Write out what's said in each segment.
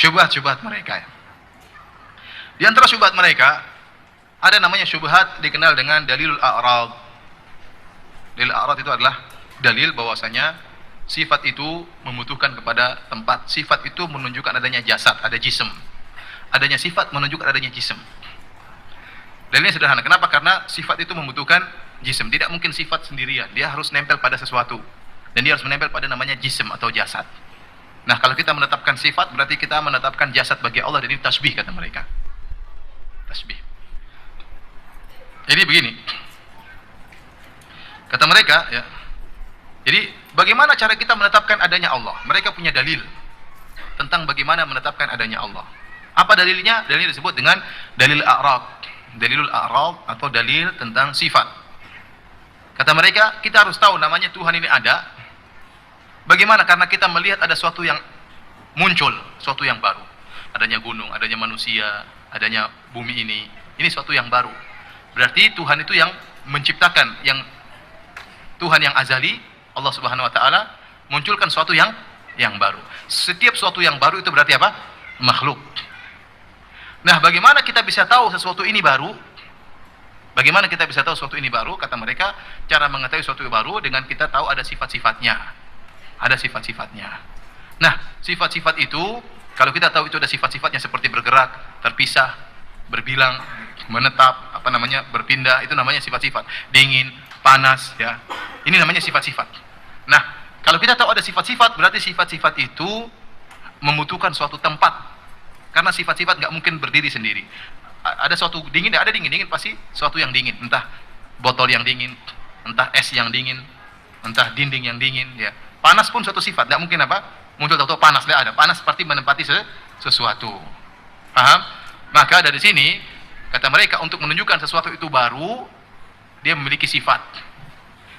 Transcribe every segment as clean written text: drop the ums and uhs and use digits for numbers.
syubhat-syubhat mereka. Di antara syubhat mereka ada namanya syubhat dikenal dengan dalilul a'rad. Dalil a'rad itu adalah dalil bahwasanya sifat itu membutuhkan kepada tempat. Sifat itu menunjukkan adanya jasad, ada jism. Adanya sifat menunjukkan adanya jism. Dalilnya sederhana. Kenapa? Karena sifat itu membutuhkan jism. Tidak mungkin sifat sendirian. Dia harus nempel pada sesuatu. Dan dia harus menempel pada namanya jism atau jasad. Nah, kalau kita menetapkan sifat, berarti kita menetapkan jasad bagi Allah. Dan ini tasbih, kata mereka. Tasbih. Jadi begini. Kata mereka, ya. Jadi, bagaimana cara kita menetapkan adanya Allah? Mereka punya dalil tentang bagaimana menetapkan adanya Allah. Apa dalilnya? Dalil disebut dengan dalil a'rad. Dalilul a'rad atau dalil tentang sifat. Kata mereka, kita harus tahu namanya Tuhan ini ada. Bagaimana? Karena kita melihat ada sesuatu yang muncul, sesuatu yang baru. Adanya gunung, adanya manusia, adanya bumi ini. Ini sesuatu yang baru. Berarti Tuhan itu yang menciptakan, yang Tuhan yang azali, Allah Subhanahu wa taala munculkan sesuatu yang baru. Setiap sesuatu yang baru itu berarti apa? Makhluk. Nah, bagaimana kita bisa tahu sesuatu ini baru? Bagaimana kita bisa tahu sesuatu ini baru? Kata mereka, cara mengetahui sesuatu yang baru dengan kita tahu ada sifat-sifatnya. Ada sifat-sifatnya. Nah, sifat-sifat itu, kalau kita tahu itu ada sifat-sifatnya seperti bergerak, terpisah, berbilang, menetap, berpindah, itu namanya sifat-sifat. Dingin, panas, ya. Ini namanya sifat-sifat. Nah, kalau kita tahu ada sifat-sifat, berarti sifat-sifat itu membutuhkan suatu tempat. Karena sifat-sifat nggak mungkin berdiri sendiri. Ada suatu dingin, ada dingin pasti suatu yang dingin. Entah botol yang dingin, entah es yang dingin, entah dinding yang dingin, ya. Panas pun suatu sifat, nggak mungkin muncul tahu-tahu panas, nggak ada. Panas seperti menempati sesuatu. Paham? Maka dari sini kata mereka untuk menunjukkan sesuatu itu baru, dia memiliki sifat.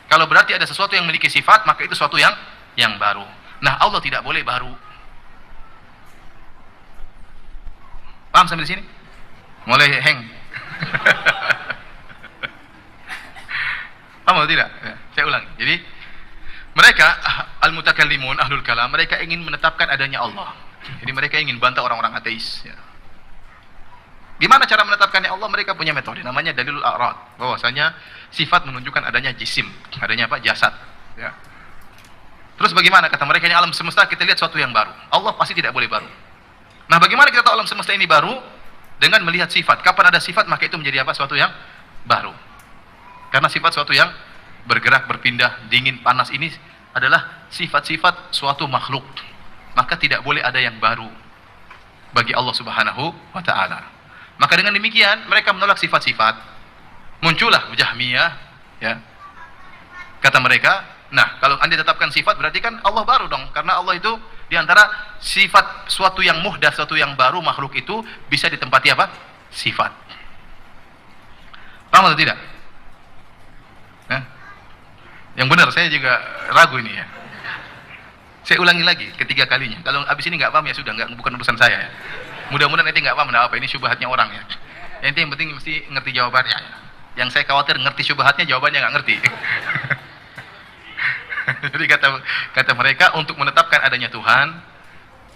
Kalau berarti ada sesuatu yang memiliki sifat, maka itu sesuatu yang baru. Nah, Allah tidak boleh baru. Paham sampai di sini? Mulai hang. Paham atau tidak? Ya, saya ulangi. Jadi mereka al-mutakallimun, ahlul kalam, mereka ingin menetapkan adanya Allah. Jadi mereka ingin bantah orang-orang ateis, ya. Gimana cara menetapkannya Allah? Mereka punya metode namanya dalilul a'rad, bahwasanya sifat menunjukkan adanya jisim, adanya apa? Jasad, ya. Terus bagaimana? Kata mereka, ini alam semesta kita lihat sesuatu yang baru. Allah pasti tidak boleh baru. Nah, bagaimana kita tahu alam semesta ini baru? Dengan melihat sifat. Kapan ada sifat, maka itu menjadi apa? Sesuatu yang baru. Karena sifat sesuatu yang bergerak, berpindah, dingin, panas ini adalah sifat-sifat suatu makhluk. Maka tidak boleh ada yang baru bagi Allah Subhanahu wa taala. Maka dengan demikian mereka menolak sifat-sifat. Muncullah Jahmiyah, ya. Kata mereka, nah, kalau Anda tetapkan sifat berarti kan Allah baru dong, karena Allah itu di antara sifat suatu yang muhdas, suatu yang baru, makhluk itu bisa ditempati apa? Sifat. Paham atau tidak? Yang benar, saya juga ragu ini, ya. Saya ulangi lagi ketiga kalinya. Kalau habis ini nggak paham ya sudah, bukan urusan saya, ya. Mudah-mudahan nanti nggak paham apa ini syubhatnya orang, ya. Yang penting mesti ngerti jawabannya, ya. Yang saya khawatir ngerti syubhatnya, jawabannya nggak ngerti. Jadi kata mereka untuk menetapkan adanya Tuhan,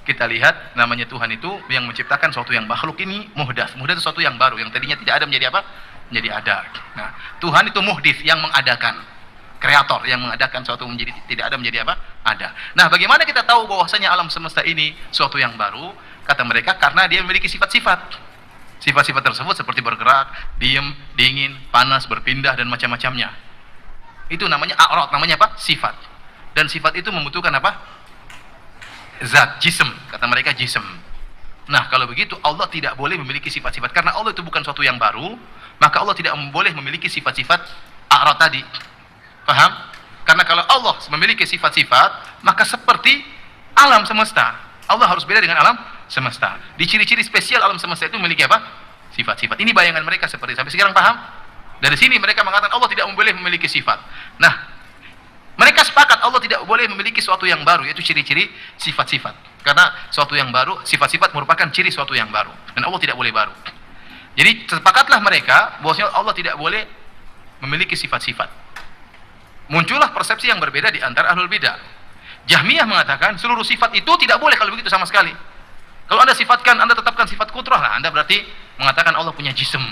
kita lihat namanya Tuhan itu yang menciptakan sesuatu yang makhluk ini muhdas. Muhdas itu sesuatu yang baru, yang tadinya tidak ada menjadi apa? Menjadi ada. Nah, Tuhan itu muhdits, yang mengadakan. Kreator yang mengadakan sesuatu menjadi tidak ada menjadi apa? Ada. Nah, bagaimana kita tahu bahwasanya alam semesta ini sesuatu yang baru? Kata mereka karena dia memiliki sifat-sifat. Sifat-sifat tersebut seperti bergerak, diem, dingin, panas, berpindah dan macam-macamnya. Itu namanya a'rad, namanya apa? Sifat. Dan sifat itu membutuhkan apa? Zat, jism. Kata mereka jism. Nah, kalau begitu Allah tidak boleh memiliki sifat-sifat karena Allah itu bukan sesuatu yang baru, maka Allah tidak boleh memiliki sifat-sifat a'rad tadi. Paham? Karena kalau Allah memiliki sifat-sifat, maka seperti alam semesta. Allah harus beda dengan alam semesta. Di ciri-ciri spesial alam semesta itu memiliki apa? Sifat-sifat. Ini bayangan mereka seperti sampai sekarang paham? Dari sini mereka mengatakan Allah tidak boleh memiliki sifat. Nah, mereka sepakat Allah tidak boleh memiliki sesuatu yang baru, yaitu ciri-ciri sifat-sifat. Karena sesuatu yang baru, sifat-sifat merupakan ciri sesuatu yang baru. Dan Allah tidak boleh baru. Jadi sepakatlah mereka bahwasanya Allah tidak boleh memiliki sifat-sifat. Muncullah persepsi yang berbeda di antara ahlul bidah. Jahmiyah mengatakan seluruh sifat itu tidak boleh kalau begitu sama sekali. Kalau Anda sifatkan, Anda tetapkan sifat kudrah, lah Anda berarti mengatakan Allah punya jism.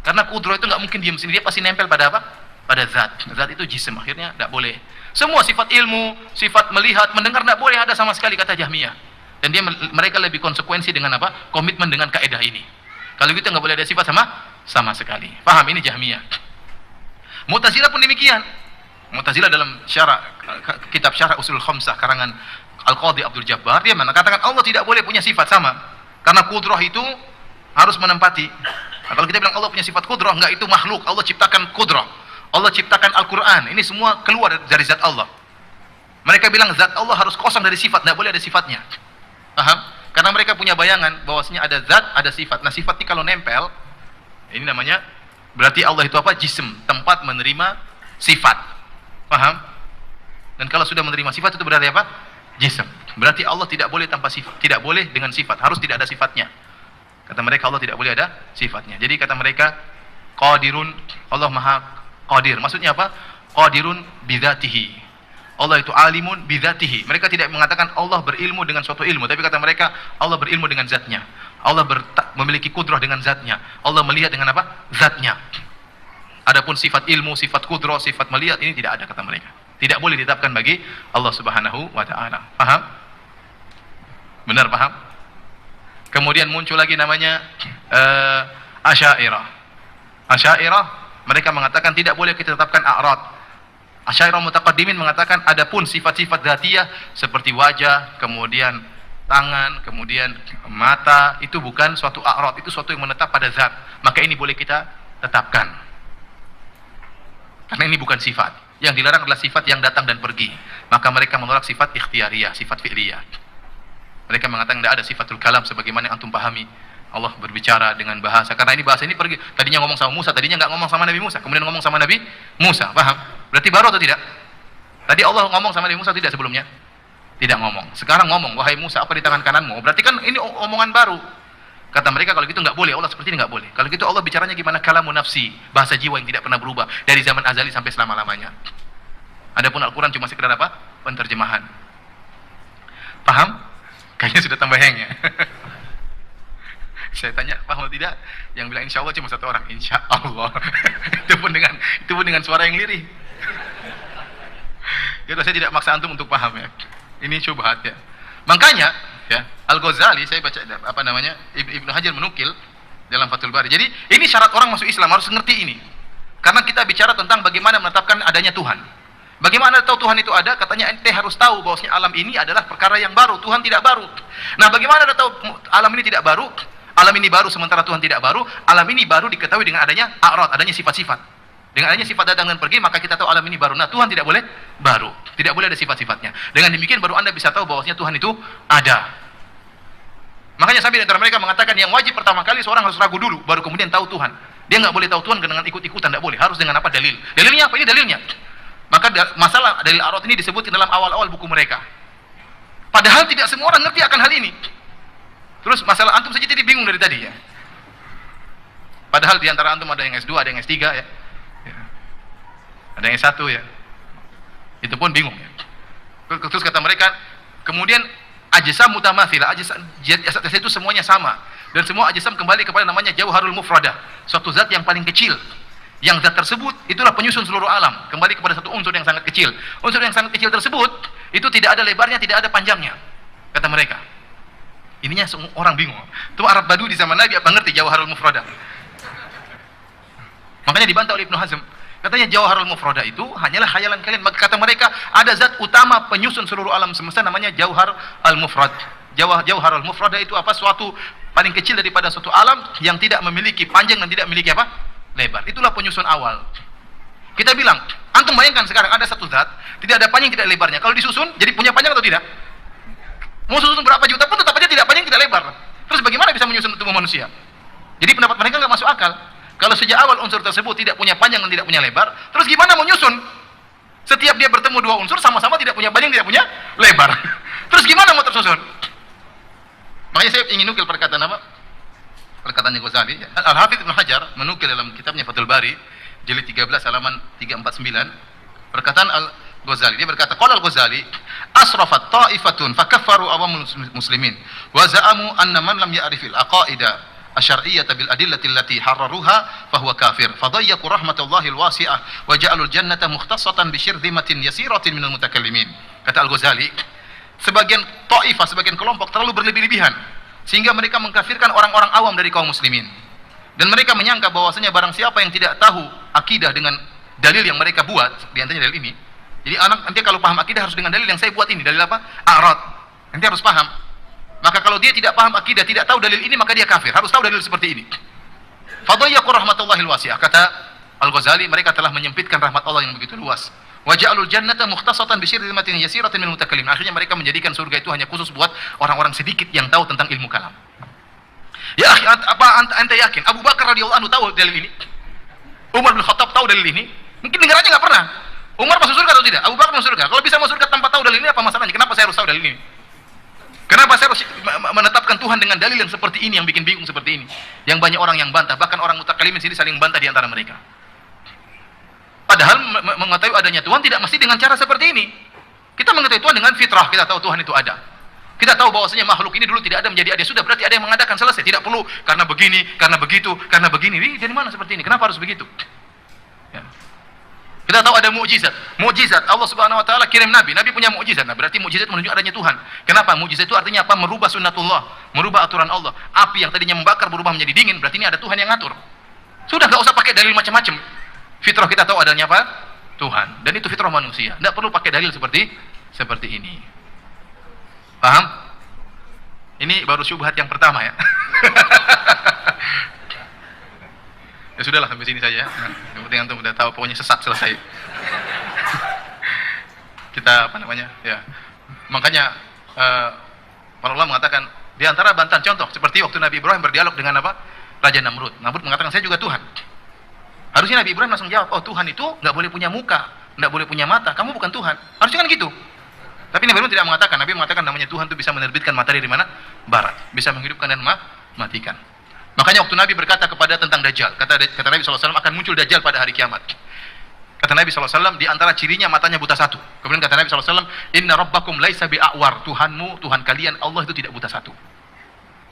Karena kudrah itu nggak mungkin diam sendiri, dia pasti nempel pada apa? Pada zat. Zat itu jism, akhirnya tidak boleh. Semua sifat ilmu, sifat melihat, mendengar tidak boleh ada sama sekali, kata Jahmiyah. Dan mereka lebih konsekuensi dengan apa? Komitmen dengan kaidah ini. Kalau gitu nggak boleh ada sifat sama sekali. Paham? Ini Jahmiyah. Mu'tazilah pun demikian. Mu'tazilah dalam kitab Syarah Ushul Khamsah karangan Al-Qadhi Abdul Jabbar, dia mengatakan Allah tidak boleh punya sifat sama. Karena kudrah itu harus menempati. Nah, kalau kita bilang Allah punya sifat kudrah, enggak, itu makhluk. Allah ciptakan kudrah. Allah ciptakan Al-Quran. Ini semua keluar dari zat Allah. Mereka bilang zat Allah harus kosong dari sifat, tidak boleh ada sifatnya. Paham? Karena mereka punya bayangan bahwasanya ada zat, ada sifat. Nah, sifat ini kalau nempel, ini namanya berarti Allah itu apa? Jism, tempat menerima sifat. Paham? Dan kalau sudah menerima sifat itu berarti apa? Jism. Berarti Allah tidak boleh tanpa sifat, tidak boleh dengan sifat, harus tidak ada sifatnya. Kata mereka Allah tidak boleh ada sifatnya. Jadi kata mereka qadirun, Allah Maha Qadir. Maksudnya apa? Qadirun bidzatihi. Allah itu alimun bidzatihi. Mereka tidak mengatakan Allah berilmu dengan suatu ilmu, tapi kata mereka Allah berilmu dengan zatnya. Allah memiliki kudrah dengan zatnya. Allah melihat dengan apa? Zatnya. Adapun sifat ilmu, sifat kudrah, sifat melihat ini tidak ada, kata mereka. Tidak boleh ditetapkan bagi Allah Subhanahu wa taala. Paham? Benar paham? Kemudian muncul lagi namanya Asy'ariyah. Asy'ariyah mereka mengatakan tidak boleh kita tetapkan a'rad. Asy'ariyah mutaqaddimin mengatakan adapun sifat-sifat dzatiyah seperti wajah, kemudian tangan, kemudian mata, itu bukan suatu a'rad, itu suatu yang menetap pada zat. Maka ini boleh kita tetapkan. Karena ini bukan sifat. Yang dilarang adalah sifat yang datang dan pergi. Maka mereka menolak sifat ikhtiyariyah, sifat fi'liyah. Mereka mengatakan tidak ada sifatul kalam sebagaimana yang antum pahami. Allah berbicara dengan bahasa. Karena ini bahasa ini pergi. Tadinya ngomong sama Musa, tadinya nggak ngomong sama Nabi Musa, kemudian ngomong sama Nabi Musa. Paham? Berarti baru atau tidak? Tadi Allah ngomong sama Nabi Musa tidak sebelumnya? Tidak ngomong. Sekarang ngomong, wahai Musa, apa di tangan kananmu? Berarti kan ini omongan baru. Kata mereka kalau gitu nggak boleh, Allah seperti ini nggak boleh. Kalau gitu Allah bicaranya gimana? Kalamun nafsi, bahasa jiwa yang tidak pernah berubah dari zaman azali sampai selama-lamanya. Adapun Al-Quran cuma sekedar apa? Penterjemahan. Paham? Kayaknya sudah tambah hang ya. Saya tanya paham atau tidak? Yang bilang insya Allah cuma satu orang. Insya Allah. itu pun dengan suara yang lirih. Jadi saya tidak maksa antum untuk paham ya. Ini syubhat ya. Makanya ya, Al-Ghazali saya baca apa namanya? Ibnu Hajar menukil dalam Fathul Bari. Jadi ini syarat orang masuk Islam harus ngerti ini. Karena kita bicara tentang bagaimana menetapkan adanya Tuhan. Bagaimana tahu Tuhan itu ada? Katanya ente harus tahu bahwasanya alam ini adalah perkara yang baru. Tuhan tidak baru. Nah, bagaimana anda tahu alam ini tidak baru? Alam ini baru sementara Tuhan tidak baru. Alam ini baru diketahui dengan adanya a'rad, adanya sifat-sifat. Dengan adanya sifat datang dan pergi, maka kita tahu alam ini baru. Nah, Tuhan tidak boleh baru. Tidak boleh ada sifat-sifatnya. Dengan demikian baru anda bisa tahu bahwasanya Tuhan itu ada. Makanya sampai di antara mereka mengatakan yang wajib pertama kali seorang harus ragu dulu, baru kemudian tahu Tuhan. Dia nggak boleh tahu Tuhan dengan ikut-ikutan, tidak boleh. Harus dengan apa? Dalil. Dalilnya apa? Ini dalilnya. Maka masalah dalil a'rad ini disebut dalam awal-awal buku mereka. Padahal tidak semua orang ngerti akan hal ini. Terus masalah antum saja jadi bingung dari tadi ya. Padahal di antara antum ada yang S2, ada yang S3 ya. Ada yang S1 ya. Itu pun bingung ya. Terus kata mereka, kemudian ajsam mutamathilah, jasad itu semuanya sama. Dan semua ajsam kembali kepada namanya jauharul mufradah, suatu zat yang paling kecil. Yang zat tersebut itulah penyusun seluruh alam, kembali kepada satu unsur yang sangat kecil. Unsur yang sangat kecil tersebut itu tidak ada lebarnya, tidak ada panjangnya, kata mereka. Ininya orang bingung. Itu Arab Badu di zaman Nabi apa ngerti Jauharul Mufradah? Makanya dibantah oleh Ibnu Hazm. Katanya Jauharul Mufradah itu hanyalah khayalan kalian. Maka kata mereka ada zat utama penyusun seluruh alam semesta namanya Jauhar al-Mufrad. Jauharul Mufradah itu apa? Suatu paling kecil daripada suatu alam yang tidak memiliki panjang dan tidak memiliki apa? Lebar. Itulah penyusun awal. Kita bilang, antum bayangkan sekarang ada satu zat, tidak ada panjang, tidak lebarnya. Kalau disusun, jadi punya panjang atau tidak? Mau susun berapa juta pun tetap aja tidak panjang, tidak lebar. Terus bagaimana bisa menyusun tubuh manusia? Jadi pendapat mereka nggak masuk akal. Kalau sejak awal unsur tersebut tidak punya panjang dan tidak punya lebar, terus gimana mau nyusun? Setiap dia bertemu dua unsur sama-sama tidak punya panjang, tidak punya lebar. Terus gimana mau tersusun? Makanya saya ingin nukil perkataan apa? Perkataannya Ghazali. Al-Hafidz Ibnu Hajar menukil dalam kitabnya Fathul Bari jilid 13 halaman 349 perkataan Al-Ghazali. Dia berkata, qala Al-Ghazali asrafat ta'ifatun fakaffaru awamul muslimin wa za'amu anna man lam ya'rifil aqaida asyar'iyyata bil adillati allati harraruha fahuwa kafir fadayyaqu rahmatullahil wasi'ah wa ja'alul jannata mukhtassatan bi syirzimatin yasiratin minal mutakallimin. Kata Al-Ghazali, sebagian ta'ifah, sebagian kelompok terlalu berlebih-lebihan sehingga mereka mengkafirkan orang-orang awam dari kaum muslimin, dan mereka menyangka bahwasanya barang siapa yang tidak tahu akidah dengan dalil yang mereka buat, di antaranya dalil ini. Jadi anak nanti kalau paham akidah harus dengan dalil yang saya buat ini. Dalil apa? A'rad. Nanti harus paham. Maka kalau dia tidak paham akidah, tidak tahu dalil ini, maka dia kafir. Harus tahu dalil seperti ini. Fadhayyaqu rahmatullahil wasi'ah. Kata Al-Ghazali, mereka telah menyempitkan rahmat Allah yang begitu luas. Wa ja'alul jannata mukhtasatan bi syirzimatin yasiratin minal mutakallim. Akhirnya mereka menjadikan surga itu hanya khusus buat orang-orang sedikit yang tahu tentang ilmu kalam. Ya akhi, apa anda yakin Abu Bakar radhiyallahu anhu tahu dalil ini? Umar bin Khattab tahu dalil ini? Mungkin dengar aja nggak pernah. Umar masuk surga atau tidak? Abu Bakar masuk surga. Kalau bisa masuk surga tanpa tahu dalil ini, apa masalahnya? Kenapa saya harus tahu dalil ini? Kenapa saya harus menetapkan Tuhan dengan dalil yang seperti ini, yang bikin bingung seperti ini? Yang banyak orang yang bantah, bahkan orang mutakallimin sini saling bantah di antara mereka. Padahal mengetahui adanya Tuhan tidak mesti dengan cara seperti ini. Kita mengetahui Tuhan dengan fitrah, kita tahu Tuhan itu ada. Kita tahu bahwasanya makhluk ini dulu tidak ada menjadi ada, sudah berarti ada yang mengadakan, selesai. Tidak perlu karena begini, karena begitu, karena begini. Dari mana seperti ini? Kenapa harus begitu? Ya. Kita tahu ada mukjizat. Mukjizat Allah Subhanahu wa taala kirim nabi. Nabi punya mukjizat. Nah, berarti mukjizat menunjuk adanya Tuhan. Kenapa? Mukjizat itu artinya apa? Merubah sunnatullah, merubah aturan Allah. Api yang tadinya membakar berubah menjadi dingin, berarti ini ada Tuhan yang ngatur. Sudah, enggak usah pakai dalil macam-macam. Fitrah kita tahu adanya apa? Tuhan. Dan itu fitrah manusia. Enggak perlu pakai dalil seperti ini. Paham? Ini baru syubhat yang pertama ya. Ya sudahlah, sampai sini saja. Yang penting antum udah tahu, pokoknya sesat selesai. Kita apa namanya? Ya. Makanya para ulama mengatakan di antara bantahan contoh seperti waktu Nabi Ibrahim berdialog dengan apa? Raja Namrud. Namrud mengatakan saya juga Tuhan. Harusnya Nabi Ibrahim langsung jawab, oh Tuhan itu nggak boleh punya muka, nggak boleh punya mata. Kamu bukan Tuhan. Harusnya kan gitu. Tapi Nabi Ibrahim tidak mengatakan. Nabi mengatakan namanya Tuhan itu bisa menerbitkan matahari dari mana? Barat. Bisa menghidupkan dan matikan. Makanya waktu Nabi berkata kepada tentang Dajjal, kata Nabi SAW akan muncul Dajjal pada hari kiamat. Kata Nabi SAW, di antara cirinya matanya buta satu. Kemudian kata Nabi SAW, Inna rabbakum laisa bi'a'war. Tuhanmu, Tuhan kalian, Allah itu tidak buta satu.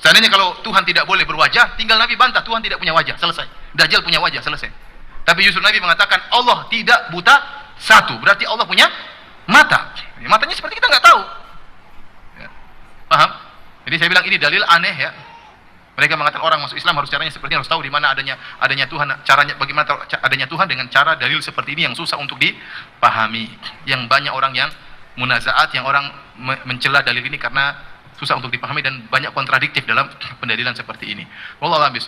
Seandainya kalau Tuhan tidak boleh berwajah, tinggal Nabi bantah, Tuhan tidak punya wajah, selesai. Dajjal punya wajah, selesai. Tapi justru Nabi mengatakan, Allah tidak buta satu. Berarti Allah punya mata. Matanya seperti kita nggak tahu. Ya. Paham? Jadi saya bilang ini dalil aneh ya. Mereka mengatakan orang masuk Islam harus caranya seperti ini, harus tahu di mana adanya Tuhan, caranya bagaimana adanya Tuhan dengan cara dalil seperti ini yang susah untuk dipahami. Yang banyak orang yang munazaat, yang orang mencela dalil ini karena susah untuk dipahami dan banyak kontradiktif dalam pendalilan seperti ini. Wallahu a'lam bishawab.